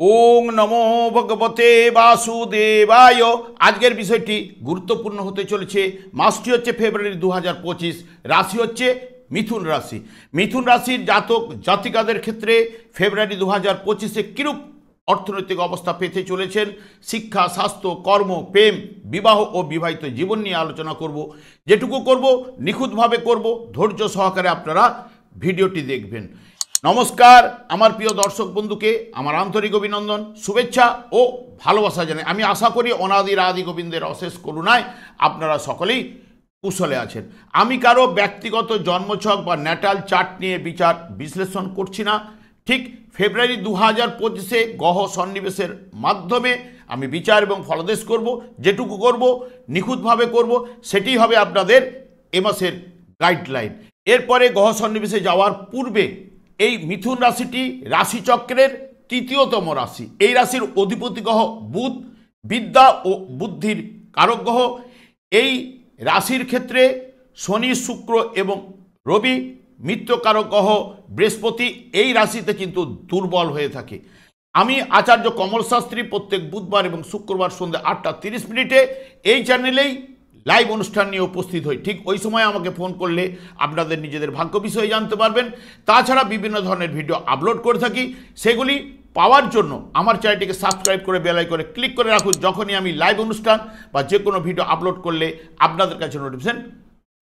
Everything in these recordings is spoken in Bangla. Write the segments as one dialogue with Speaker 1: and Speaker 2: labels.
Speaker 1: ওং নমো ভগবতে বাসুদেবায়। আজকের বিষয়টি গুরুত্বপূর্ণ হতে চলেছে। মাসটি হচ্ছে ফেব্রুয়ারি 2025, রাশি হচ্ছে মিথুন রাশি। মিথুন রাশির জাতক জাতিকাদের ক্ষেত্রে ফেব্রুয়ারি 2025-এ কিরূপ অর্থনৈতিক অবস্থা পেতে চলেছেন, শিক্ষা, স্বাস্থ্য, কর্ম, প্রেম, বিবাহ ও বিবাহিত জীবন নিয়ে আলোচনা করব। যেটুকু করব নিখুঁতভাবে করব, ধৈর্য সহকারে আপনারা ভিডিওটি দেখবেন। নমস্কার আমার প্রিয় দর্শক বন্ধুকে আমার আন্তরিক অভিনন্দন, শুভেচ্ছা ও ভালোবাসা জানাই। আমি আশা করি অনাদির আদি গোবিন্দের অশেষ করুণায় আপনারা সকলেই কুশলে আছেন। আমি কারো ব্যক্তিগত জন্মছক বা ন্যাটাল চার্ট নিয়ে বিচার বিশ্লেষণ করছি না। ঠিক ফেব্রুয়ারি 2025-এ গ্রহ সন্নিবেশের মাধ্যমে আমি বিচার এবং ফলাদেশ করব। যেটুকু করব নিখুঁতভাবে করব, সেটি হবে আপনাদের এ মাসের গাইডলাইন। এরপরে গ্রহ সন্নিবেশে যাওয়ার পূর্বে এই মিথুন রাশিটি রাশিচক্রের তৃতীয়তম রাশি। এই রাশির অধিপতি গ্রহ বুধ, বিদ্যা ও বুদ্ধির কারক গ্রহ। এই রাশির ক্ষেত্রে শনি, শুক্র এবং রবি, মিত্রকারক গ্রহ বৃহস্পতি এই রাশিতে কিন্তু দুর্বল হয়ে থাকে। আমি আচার্য কমল শাস্ত্রী প্রত্যেক বুধবার এবং শুক্রবার সন্ধ্যে 8:30 এই চ্যানেলেই লাইভ অনুষ্ঠান নিয়ে উপস্থিত হই। ঠিক ওই সময় আমাকে ফোন করলে আপনাদের নিজেদের ভাগ্য বিষয়ে জানতে পারবেন। তাছাড়া বিভিন্ন ধরনের ভিডিও আপলোড করে থাকি, সেগুলি পাওয়ার জন্য আমার চ্যানেলটিকে সাবস্ক্রাইব করে বেল আইকনে ক্লিক করে রাখুন। যখনই আমি লাইভ অনুষ্ঠান বা যে কোনো ভিডিও আপলোড করলে আপনাদের কাছে নোটিফিকেশন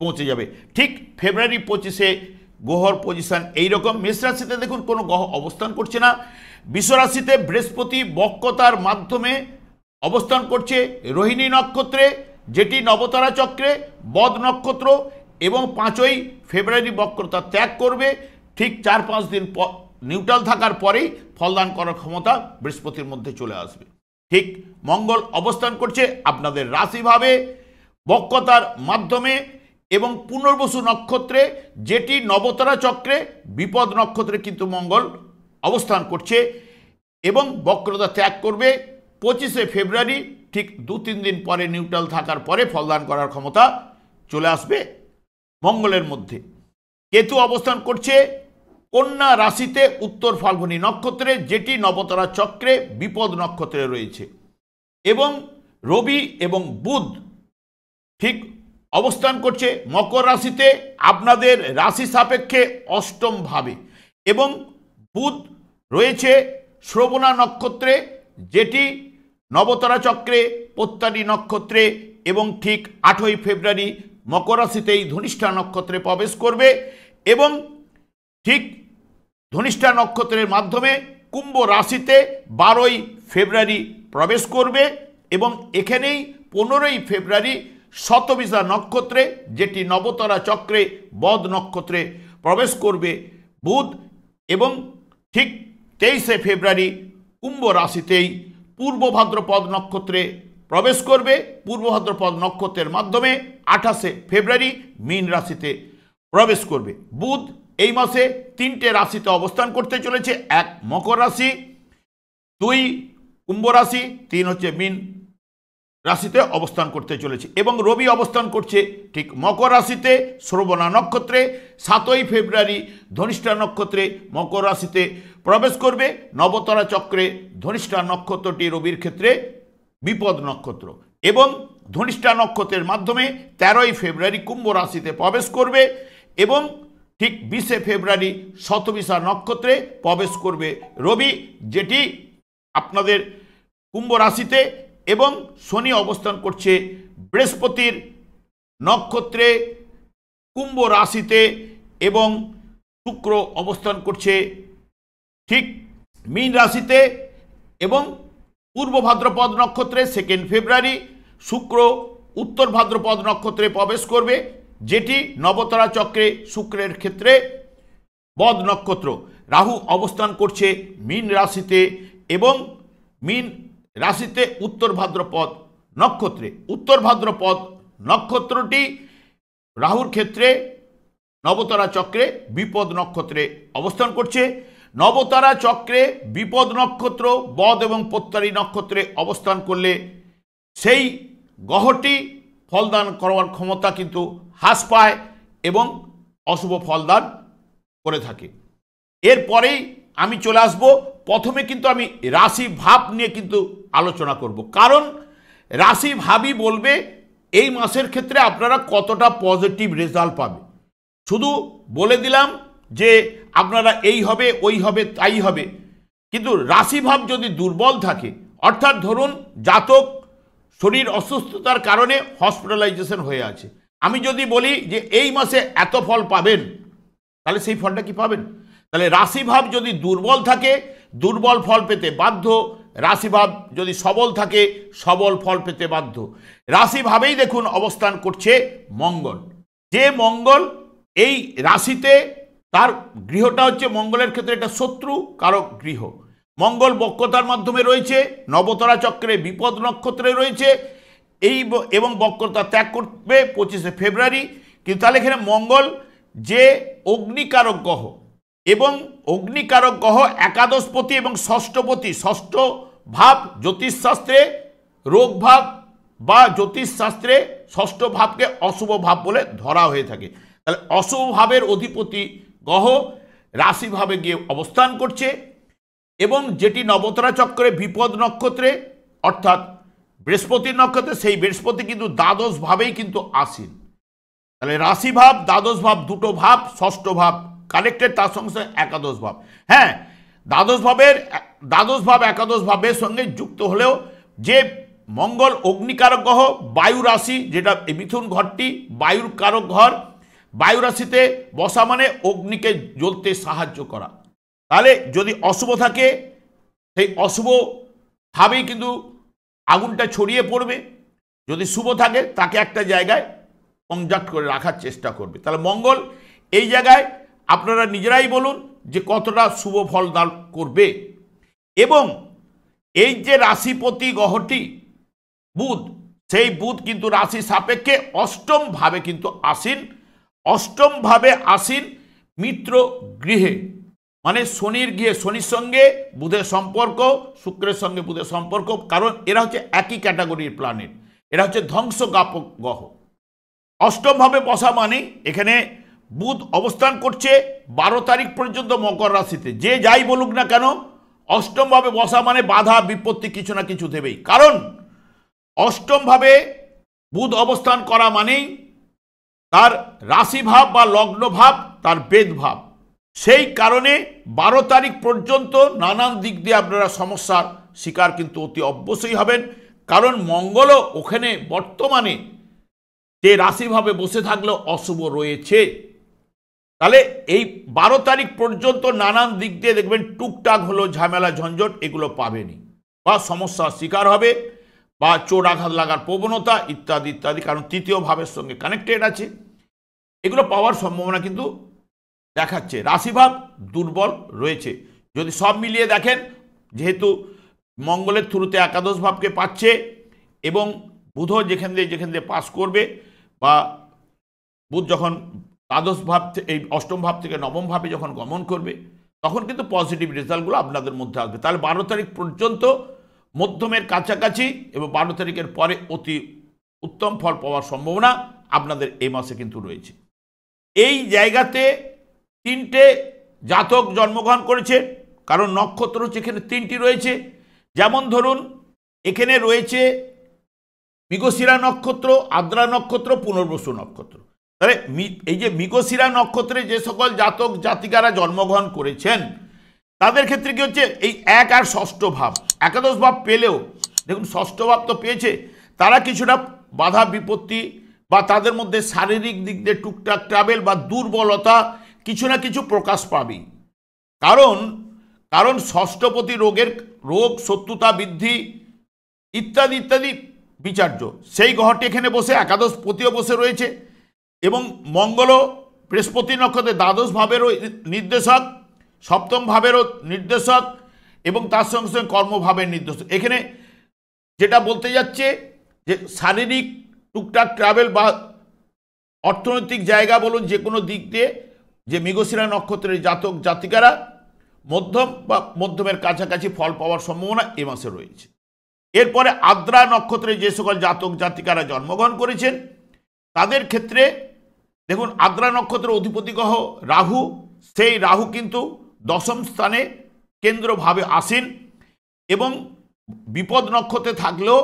Speaker 1: পৌঁছে যাবে। ঠিক ফেব্রুয়ারি 25-এ গ্রহর পজিশন এইরকম। মেষ রাশিতে দেখুন কোনো গ্রহ অবস্থান করছে না। বৃষ রাশিতে বৃহস্পতি বক্রতার মাধ্যমে অবস্থান করছে রোহিণী নক্ষত্রে, যেটি নবতারা চক্রে বদ নক্ষত্র, এবং 5ই ফেব্রুয়ারি বক্রতা ত্যাগ করবে। ঠিক 4-5 দিন নিউট্রাল থাকার পরেই ফলদান করার ক্ষমতা বৃহস্পতির মধ্যে চলে আসবে। ঠিক মঙ্গল অবস্থান করছে আপনাদের রাশিভাবে বক্রতার মাধ্যমে এবং পুনর্বসু নক্ষত্রে, যেটি নবতারা চক্রে বিপদ নক্ষত্রে কিন্তু মঙ্গল অবস্থান করছে এবং বক্রতা ত্যাগ করবে 25শে ফেব্রুয়ারি। ঠিক 2-3 দিন পরে নিউট্রাল থাকার পরে ফলদান করার ক্ষমতা চলে আসবে মঙ্গলের মধ্যে। কেতু অবস্থান করছে কন্যা রাশিতে উত্তর ফাল্গুনী নক্ষত্রে, যেটি নবতারা চক্রে বিপদ নক্ষত্রে রয়েছে, এবং রবি এবং বুধ ঠিক অবস্থান করছে মকর রাশিতে আপনাদের রাশি সাপেক্ষে অষ্টম ভাবে, এবং বুধ রয়েছে শ্রবণা নক্ষত্রে, যেটি নবতারা চক্রে পত্তারি নক্ষত্রে, এবং ঠিক 8ই ফেব্রুয়ারি মকর রাশিতেই ধনিষ্ঠা নক্ষত্রে প্রবেশ করবে, এবং ঠিক ধনিষ্ঠা নক্ষত্রের মাধ্যমে কুম্ভ রাশিতে 12ই ফেব্রুয়ারি প্রবেশ করবে, এবং এখানেই 15ই ফেব্রুয়ারি শতবিশা নক্ষত্রে, যেটি নবতারা চক্রে বদ নক্ষত্রে প্রবেশ করবে বুধ, এবং ঠিক 23শে ফেব্রুয়ারি কুম্ভ রাশিতেই পূর্ব ভাদ্রপদ নক্ষত্রে প্রবেশ করবে। পূর্ব ভাদ্রপদ নক্ষত্রের মাধ্যমে 28শে ফেব্রুয়ারি মীন রাশিতে প্রবেশ করবে। বুধ এই মাসে 3টে রাশিতে অবস্থান করতে চলেছে। 1 মকর রাশি, 2 কুম্ভ রাশি, 3 হচ্ছে মীন রাশিতে অবস্থান করতে চলেছে, এবং রবি অবস্থান করছে ঠিক মকর রাশিতে শ্রবণা নক্ষত্রে। 7ই ফেব্রুয়ারি ধনিষ্ঠা নক্ষত্রে মকর রাশিতে প্রবেশ করবে। নবতারা চক্রে ধনিষ্ঠা নক্ষত্রটি রবির ক্ষেত্রে বিপদ নক্ষত্র, এবং ধনিষ্ঠা নক্ষত্রের মাধ্যমে 13ই ফেব্রুয়ারি কুম্ভ রাশিতে প্রবেশ করবে, এবং ঠিক 20শে ফেব্রুয়ারি শতবিশা নক্ষত্রে প্রবেশ করবে রবি, যেটি আপনাদের কুম্ভ রাশিতে, এবং শনি অবস্থান করছে বৃহস্পতির নক্ষত্রে কুম্ভ রাশিতে, এবং শুক্র অবস্থান করছে ঠিক মীন রাশিতে, এবং পূর্ব ভাদ্রপদ নক্ষত্রে 2 ফেব্রুয়ারি শুক্র উত্তর ভাদ্রপদ নক্ষত্রে প্রবেশ করবে, যেটি নবতারা চক্রে শুক্রের ক্ষেত্রে বদ নক্ষত্র। রাহু অবস্থান করছে মীন রাশিতে, এবং মীন রাশিতে উত্তর ভাদ্রপদ নক্ষত্রে। উত্তর ভাদ্রপদ নক্ষত্রটি রাহুর ক্ষেত্রে নবতারা চক্রে বিপদ নক্ষত্রে অবস্থান করছে। নবতারা চক্রে বিপদ নক্ষত্র বদ এবং পত্তারি নক্ষত্রে অবস্থান করলে সেই গ্রহটি ফলদান করার ক্ষমতা কিন্তু হ্রাস পায় এবং অশুভ ফলদান করে থাকে। এরপরেই আমি চলে আসবো। প্রথমে কিন্তু আমি রাশি ভাব নিয়ে কিন্তু আলোচনা করব, কারণ রাশি ভাবই বলবে এই মাসের ক্ষেত্রে আপনারা কতটা পজিটিভ রেজাল্ট পাবে। শুধু বলে দিলাম যে আপনারা এই হবে ওই হবে তাই হবে, কিন্তু রাশিভাব যদি দুর্বল থাকে, অর্থাৎ ধরুন জাতক শরীর অসুস্থতার কারণে হসপিটালাইজেশন হয়ে আছে, আমি যদি বলি যে এই মাসে এত ফল পাবেন, তাহলে সেই ফলটা কি পাবেন? তাহলে রাশিভাব যদি দুর্বল থাকে দুর্বল ফল পেতে বাধ্য, রাশিভাব যদি সবল থাকে সবল ফল পেতে বাধ্য। রাশিভাবেই দেখুন অবস্থান করছে মঙ্গল, যে মঙ্গল এই রাশিতে, তার গৃহটা হচ্ছে মঙ্গলের ক্ষেত্রে একটা শত্রু কারক গৃহ। মঙ্গল বক্রতার মাধ্যমে রয়েছে, নবতরা চক্রে বিপদ নক্ষত্রে রয়েছে, এবং বক্রতা ত্যাগ করবে 25শে ফেব্রুয়ারি। কিন্তু তাহলে এখানে মঙ্গল যে অগ্নিকারক গ্রহ, এবং অগ্নিকারক গ্রহ একাদশপতি এবং ষষ্ঠপতি, ষষ্ঠ ভাব জ্যোতিষশাস্ত্রে রোগ ভাব বা জ্যোতিষশাস্ত্রে ষষ্ঠ ভাবকে অশুভ ভাব বলে ধরা হয়ে থাকে। তাহলে অশুভ ভাবের অধিপতি গ্রহ রাশিভাবে গিয়ে অবস্থান করছে, এবং যেটি নবতরা চক্রে বিপদ নক্ষত্রে অর্থাৎ বৃহস্পতির নক্ষত্রে, সেই বৃহস্পতি কিন্তু দ্বাদশ ভাবেই কিন্তু আসীন। তাহলে রাশিভাব দ্বাদশ ভাব, দুটো ভাব, ষষ্ঠ ভাব কানেক্টেড, তার সঙ্গে একাদশ ভাব। হ্যাঁ, দ্বাদশ ভাব একাদশ ভাবের সঙ্গে যুক্ত হলেও যে মঙ্গল অগ্নিকারক গ্রহ, বায়ু রাশি, যেটা মিথুন ঘরটি বায়ুর কারক ঘর, বায়ু রাশিতে বসা মানে অগ্নিকে জ্বলতে সাহায্য করা। তাহলে যদি অশুভ থাকে সেই অশুভ ভাবেই কিন্তু আগুনটা ছড়িয়ে পড়বে, যদি শুভ থাকে তাকে একটা জায়গায় কনজাক্ট করে রাখার চেষ্টা করবে। তাহলে মঙ্গল এই জায়গায় আপনারা নিজেরাই বলুন যে কতটা শুভ ফল দান করবে। এবং এই যে রাশিপতি গ্রহটি বুধ, সেই বুধ কিন্তু রাশি সাপেক্ষে অষ্টম ভাবে কিন্তু আসীন, অষ্টম ভাবে আসীন মিত্র গৃহে, মানে শনির গৃহে। শনির সঙ্গে বুধের সম্পর্ক, শুক্রের সঙ্গে বুধের সম্পর্ক, কারণ এরা হচ্ছে একই ক্যাটাগরির প্ল্যানেট, এরা হচ্ছে ধ্বংসজ্ঞাপক গ্রহ। অষ্টম ভাবে বসা মানে এখানে বুধ অবস্থান করছে 12 তারিখ পর্যন্ত মকর রাশিতে। যে যাই বলুক না কেন, অষ্টম ভাবে বসা মানে বাধা বিপত্তি কিছু না কিছু দেবেই, কারণ অষ্টম ভাবে বুধ অবস্থান করা মানেই তার রাশিভাব বা লগ্ন ভাব তার বেদ ভাব। সেই কারণে 12 তারিখ পর্যন্ত নানান দিক দিয়ে আপনারা সমস্যার শিকার কিন্তু অতি অবশ্যই হবেন, কারণ মঙ্গলও ওখানে বর্তমানে যে রাশিভাবে বসে থাকলেও অশুভ রয়েছে। তাহলে এই 12 তারিখ পর্যন্ত নানান দিক দিয়ে দেখবেন টুকটাক হলো ঝামেলা ঝঞ্ঝট এগুলো পাবেনি, বা সমস্যার শিকার হবে, বা চোট আঘাত লাগার প্রবণতা ইত্যাদি ইত্যাদি, কারণ তৃতীয় ভাবের সঙ্গে কানেক্টেড আছে, এগুলো পাওয়ার সম্ভাবনা কিন্তু দেখাচ্ছে। রাশিভাব দুর্বল রয়েছে। যদি সব মিলিয়ে দেখেন, যেহেতু মঙ্গলের থ্রুতে একাদশ ভাবকে পাচ্ছে, এবং বুধও যেখান দিয়ে পাস করবে, বা বুধ যখন দ্বাদশ ভাব এই অষ্টম ভাব থেকে নবম ভাবে যখন গমন করবে, তখন কিন্তু পজিটিভ রেজাল্টগুলো আপনাদের মধ্যে আসবে। তাহলে 12 তারিখ পর্যন্ত মধ্যমের কাছাকাছি, এবং 12 তারিখের পরে অতি উত্তম ফল পাওয়ার সম্ভাবনা আপনাদের এই মাসে কিন্তু রয়েছে। এই জায়গাতে 3টে জাতক জন্মগ্রহণ করেছে, কারণ নক্ষত্র হচ্ছে এখানে 3টি রয়েছে। যেমন ধরুন এখানে রয়েছে মৃগশিরা নক্ষত্র, আদ্রা নক্ষত্র, পুনর্বসু নক্ষত্র। তাহলে এই যে মৃগশিরা নক্ষত্রে যে সকল জাতক জাতিকারা জন্মগ্রহণ করেছেন, তাদের ক্ষেত্রে কি হচ্ছে, এই 1 আর ষষ্ঠ ভাব, একাদশ ভাব পেলেও দেখুন ষষ্ঠ ভাব তো পেয়েছে, তারা কিছুটা বাধা বিপত্তি বা তাদের মধ্যে শারীরিক দিক দিয়ে টুকটাক ট্রাভেল বা দুর্বলতা কিছু না কিছু প্রকাশ পাবেই। কারণ ষষ্ঠপতি রোগ শত্রুতা বৃদ্ধি ইত্যাদি ইত্যাদি বিচার্য, সেই গ্রহটি এখানে বসে একাদশ পতিও বসে রয়েছে, এবং মঙ্গলও বৃহস্পতি নক্ষত্রে দ্বাদশ ভাবেরও নির্দেশক, সপ্তম ভাবেরও নির্দেশক, এবং তার সঙ্গে সঙ্গে কর্মভাবের নির্দেশক। এখানে যেটা বলতে যাচ্ছে যে শারীরিক টুকটাক ট্রাভেল বা অর্থনৈতিক জায়গা বলুন, যে কোনো দিক দিয়ে যে মৃগশিরা নক্ষত্রের জাতক জাতিকারা মধ্যম বা মধ্যমের কাছাকাছি ফল পাওয়ার সম্ভাবনা এ মাসে রয়েছে। এরপরে আদ্রা নক্ষত্রে যে সকল জাতক জাতিকারা জন্মগ্রহণ করেছেন, তাদের ক্ষেত্রে দেখুন আদ্রা নক্ষত্রের অধিপতি গ্রহ রাহু, সেই রাহু কিন্তু 10ম স্থানে কেন্দ্রভাবে আসীন এবং বিপদ নক্ষত্রে থাকলেও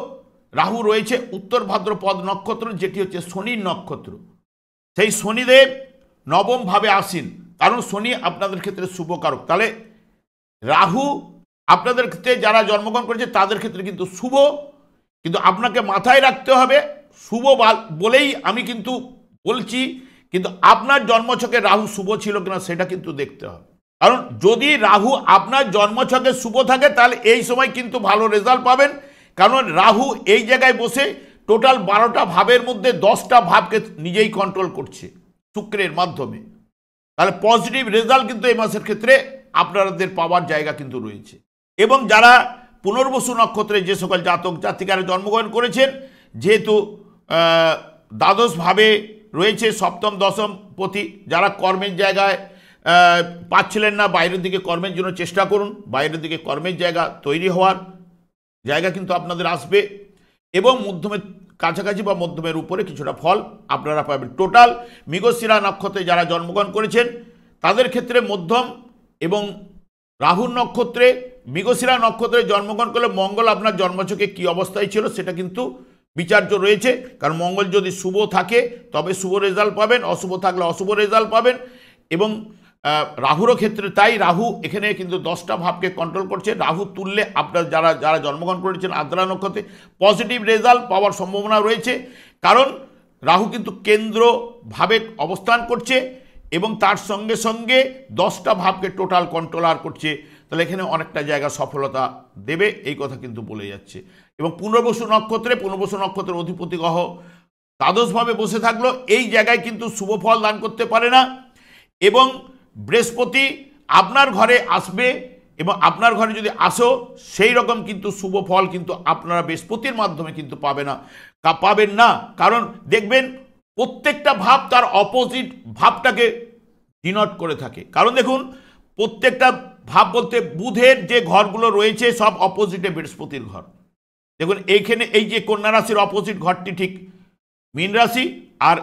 Speaker 1: রাহু রয়েছে উত্তর ভাদ্রপদ নক্ষত্র, যেটি হচ্ছে শনির নক্ষত্র। সেই শনিদেব নবমভাবে আসীন, কারণ শনি আপনাদের ক্ষেত্রে শুভকারক। তাহলে রাহু আপনাদের ক্ষেত্রে যারা জন্মগ্রহণ করেছে তাদের ক্ষেত্রে কিন্তু শুভ, কিন্তু আপনাকে মাথায় রাখতে হবে শুভ বলেই আমি কিন্তু বলছি, কিন্তু আপনার জন্মছকে রাহু শুভ ছিল কিনা সেটা কিন্তু দেখতে হবে। কারণ যদি রাহু আপনার জন্মছকে শুভ থাকে তাহলে এই সময় কিন্তু ভালো রেজাল্ট পাবেন, কারণ রাহু এই জায়গায় বসে টোটাল 12টা ভাবের মধ্যে 10টা ভাবকে নিজেই কন্ট্রোল করছে শুক্রের মাধ্যমে। তাহলে পজিটিভ রেজাল্ট কিন্তু এই মাসের ক্ষেত্রে আপনাদের পাওয়ার জায়গা কিন্তু রয়েছে। এবং যারা পুনর্বসু নক্ষত্রে যে সকল জাতক জাতিকারা জন্মগ্রহণ করেছেন, যেহেতু দ্বাদশ ভাবে রয়েছে সপ্তম দশম পতি, যারা কর্মের জায়গায় পাচ্ছিলেন না, বাইরের দিকে কর্মের জন্য চেষ্টা করুন, বাইরের দিকে কর্মের জায়গা তৈরি হওয়ার জায়গা কিন্তু আপনাদের আসবে এবং মধ্যমের কাছাকাছি বা মধ্যমের উপরে কিছুটা ফল আপনারা পাবেন। টোটাল মৃগশিরা নক্ষত্রে যারা জন্মগ্রহণ করেছেন তাদের ক্ষেত্রে মধ্যম এবং রাহুর নক্ষত্রে মৃগশিরা নক্ষত্রে জন্মগ্রহণ করলে মঙ্গল আপনার জন্মছকে কী অবস্থায় ছিল সেটা কিন্তু বিচার্য রয়েছে, কারণ মঙ্গল যদি শুভ থাকে তবে শুভ রেজাল্ট পাবেন, অশুভ থাকলে অশুভ রেজাল্ট পাবেন। এবং রাহুরও ক্ষেত্রে তাই, রাহু এখানে কিন্তু 10টা ভাবকে কন্ট্রোল করছে। রাহু তুললে আপনার যারা যারা জন্মগ্রহণ করেছেন আদ্রা নক্ষত্রে পজিটিভ রেজাল্ট পাওয়ার সম্ভাবনা রয়েছে, কারণ রাহু কিন্তু কেন্দ্রভাবে অবস্থান করছে এবং তার সঙ্গে সঙ্গে 10টা ভাবকে টোটাল কন্ট্রোলার করছে। তাহলে এখানে অনেকটা জায়গা সফলতা দেবে, এই কথা কিন্তু বলে যাচ্ছে। এবং পুনর্বসু নক্ষত্রের অধিপতি গ্রহ দ্বাদশভাবে বসে থাকলো, এই জায়গায় কিন্তু শুভ ফল দান করতে পারে না। এবং বৃহস্পতি আপনার ঘরে আসবে এবং আপনার ঘরে যদি আসো সেই রকম কিন্তু শুভ ফল কিন্তু আপনারা বৃহস্পতির মাধ্যমে কিন্তু পাবেন না। কারণ দেখবেন প্রত্যেকটা ভাব তার অপোজিট ভাবটাকে ডিনোট করে থাকে। কারণ দেখুন প্রত্যেকটা ভাব বলতে বুধের যে ঘরগুলো রয়েছে সব অপোজিটে বৃহস্পতির ঘর। দেখুন এইখানে এই যে কন্যা রাশির অপোজিট ঘরটি ঠিক মীন রাশি, আর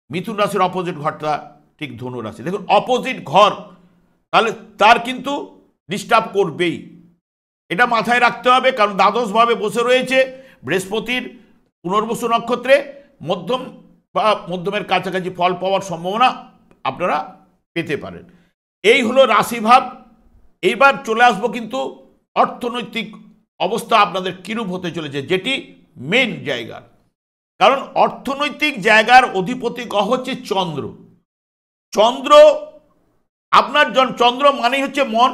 Speaker 1: মিথুন রাশির অপোজিট ঘরটা ঠিক ধনু রাশি। দেখুন অপোজিট ঘর, তাহলে তার কিন্তু ডিস্টার্ব করবেই, এটা মাথায় রাখতে হবে। কারণ দ্বাদশভাবে বসে রয়েছে বৃহস্পতির পুনর্বসু নক্ষত্রে, মধ্যম বা মধ্যমের কাছাকাছি ফল পাওয়ার সম্ভাবনা আপনারা পেতে পারেন। এই হলো রাশিভাব। এইবার চলে আসবো কিন্তু অর্থনৈতিক অবস্থা আপনাদের কিরূপ হতে চলেছে, যেটি মেন জায়গার। কারণ অর্থনৈতিক জায়গার অধিপতি গ্রহ হচ্ছে চন্দ্র। চন্দ্র আপনার চন্দ্র মানেই হচ্ছে মন,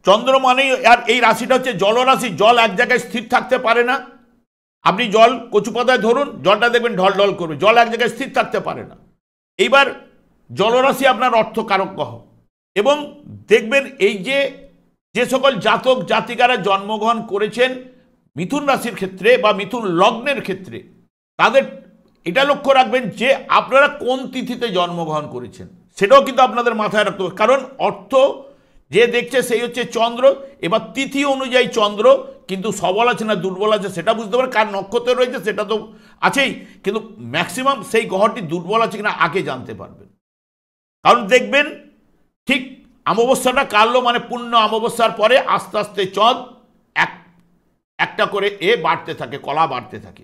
Speaker 1: চন্দ্র মানেই, আর এই রাশিটা হচ্ছে জলরাশি। জল এক জায়গায় স্থির থাকতে পারে না। আপনি জল কচুপাতায় ধরুন, জলটা দেখবেন ঢল ঢল করবে, জল এক জায়গায় স্থির থাকতে পারে না। এইবার জলরাশি আপনার অর্থকারক গ্রহ। এবং দেখবেন এই যে সকল জাতক জাতিকারা জন্মগ্রহণ করেছেন মিথুন রাশির ক্ষেত্রে বা মিথুন লগ্নের ক্ষেত্রে, তাদের এটা লক্ষ্য রাখবেন যে আপনারা কোন তিথিতে জন্মগ্রহণ করেছেন, সেটাও কিন্তু আপনাদের মাথায় রাখতে হবে। কারণ অর্থ যে দেখছে সেই হচ্ছে চন্দ্র। এবার তিথি অনুযায়ী চন্দ্র কিন্তু সবল আছে না দুর্বল আছে সেটা বুঝতে পারে, কার নক্ষত্রে রয়েছে সেটা তো আছেই, কিন্তু ম্যাক্সিমাম সেই গ্রহটি দুর্বল আছে কিনা আগে জানতে পারবেন। কারণ দেখবেন ঠিক অমাবস্যাটা কাটলো মানে পূর্ণ অমাবস্যার পরে আস্তে আস্তে চাঁদ একটা করে বাড়তে থাকে, কলা বাড়তে থাকে,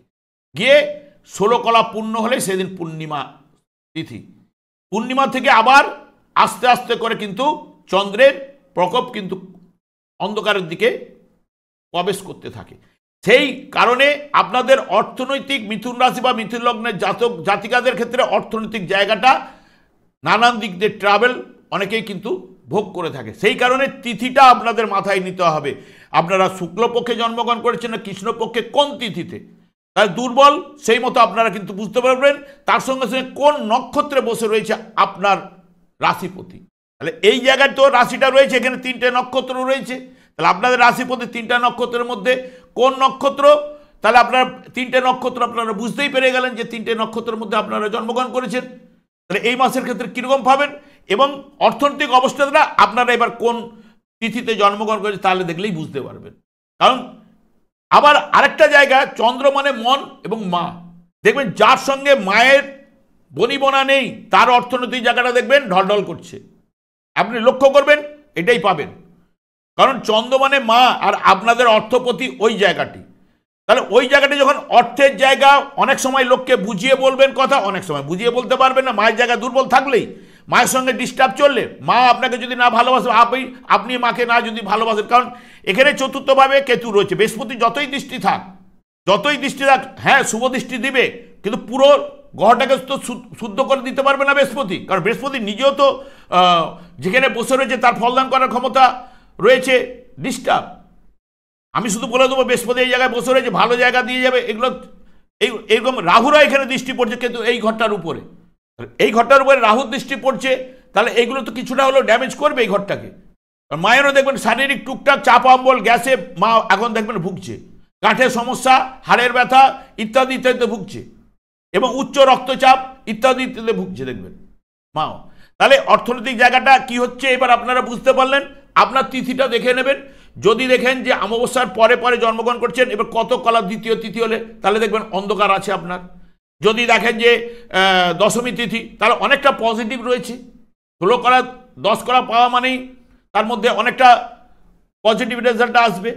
Speaker 1: গিয়ে 16 কলা পূর্ণ হলে সেদিন পূর্ণিমা তিথি। পূর্ণিমা থেকে আবার আস্তে আস্তে করে কিন্তু চন্দ্রের প্রকোপ কিন্তু অন্ধকারের দিকে প্রবেশ করতে থাকে। সেই কারণে আপনাদের অর্থনৈতিক মিথুন রাশি বা মিথুন লগ্নের জাতক জাতিকাদের ক্ষেত্রে অর্থনৈতিক জায়গাটা নানান দিক দিয়ে ট্রাভেল অনেকেই কিন্তু ভোগ করে থাকে। সেই কারণে তিথিটা আপনাদের মাথায় নিতে হবে, আপনারা শুক্লপক্ষে জন্মগ্রহণ করেছেন না কৃষ্ণপক্ষে কোন তিথিতে, তাই দুর্বল সেই মতো আপনারা কিন্তু বুঝতে পারবেন। তার সঙ্গে সঙ্গে কোন নক্ষত্রে বসে রয়েছে আপনার রাশিপতি, তাহলে এই জায়গায় তো রাশিটা রয়েছে, এখানে 3টে নক্ষত্র রয়েছে। তাহলে আপনাদের রাশিপতি 3টা নক্ষত্রের মধ্যে কোন নক্ষত্র, তাহলে আপনার 3টে নক্ষত্র আপনারা বুঝতেই পেরে গেলেন যে 3টে নক্ষত্রের মধ্যে আপনারা জন্মগ্রহণ করেছেন। তাহলে এই মাসের ক্ষেত্রে কীরকম পাবেন এবং অর্থনৈতিক অবস্থাটা আপনারা এবার কোন তিথিতে জন্মগ্রহণ করেছে তাহলে দেখলেই বুঝতে পারবেন। কারণ আবার আরেকটা জায়গা, চন্দ্র মানে মন এবং মা, দেখবেন যার সঙ্গে মায়ের বনিবনা নেই তার অর্থনৈতিক জায়গাটা দেখবেন ঢলঢল করছে, আপনি লক্ষ্য করবেন এটাই পাবেন। কারণ চন্দ্র মানে মা, আর আপনাদের অর্থপতি ওই জায়গাটি। তাহলে ওই জায়গাটি যখন অর্থের জায়গা, অনেক সময় লোককে বুঝিয়ে বলবেন কথা, অনেক সময় বুঝিয়ে বলতে পারবেন না। মায়ের জায়গা দুর্বল থাকলেই, মায়ের সঙ্গে ডিস্টার্ব চললে, মা আপনাকে যদি না ভালোবাসে, আপনি মাকে না যদি ভালোবাসেন, কারণ এখানে চতুর্থভাবে কেতু রয়েছে। বৃহস্পতি যতই দৃষ্টি থাক, হ্যাঁ শুভ দৃষ্টি দিবে, কিন্তু পুরো গ্রহটাকে তো শুদ্ধ করে দিতে পারবে না বৃহস্পতি, কারণ বৃহস্পতি নিজেও তো যেখানে বসে রয়েছে তার ফলদান করার ক্ষমতা রয়েছে। ডিস্টার্ব, আমি শুধু বলে দেবো বৃহস্পতি এই জায়গায় বসে রয়েছে, ভালো জায়গা দিয়ে যাবে, এগুলো এইরকম। রাহুরা এখানে দৃষ্টি পড়ছে কিন্তু এই ঘরটার উপরে, এই ঘরটার উপরে রাহুর দৃষ্টি পড়ছে, তাহলে এইগুলো তো কিছুটা হলেও ড্যামেজ করবে এই ঘরটাকে। মায়েরও দেখবেন শারীরিক টুকটাক চাপ অম্বল গ্যাসে মা এখন দেখবেন ভুগছে, গাঁঠের সমস্যা, হাড়ের ব্যথা ইত্যাদি ইত্যাদিতে ভুগছে, এবং উচ্চ রক্তচাপ ইত্যাদি ইত্যাদিতে ভুগছে দেখবেন মাও। তাহলে অর্থনৈতিক জায়গাটা কি হচ্ছে এবার আপনারা বুঝতে পারলেন। আপনার তিথিটা দেখে নেবেন, যদি দেখেন যে অমাবস্যার পরে পরে জন্মগ্রহণ করছেন, এবার কত কলা দ্বিতীয় তিথি হলে তাহলে দেখবেন অন্ধকার আছে আপনার। যদি দেখেন যে দশমী তিথি, তাহলে অনেকটা পজিটিভ রয়েছে। 16 কলা 10 কলা পাওয়া মানেই তার মধ্যে অনেকটা পজিটিভ রেজাল্ট আসবে।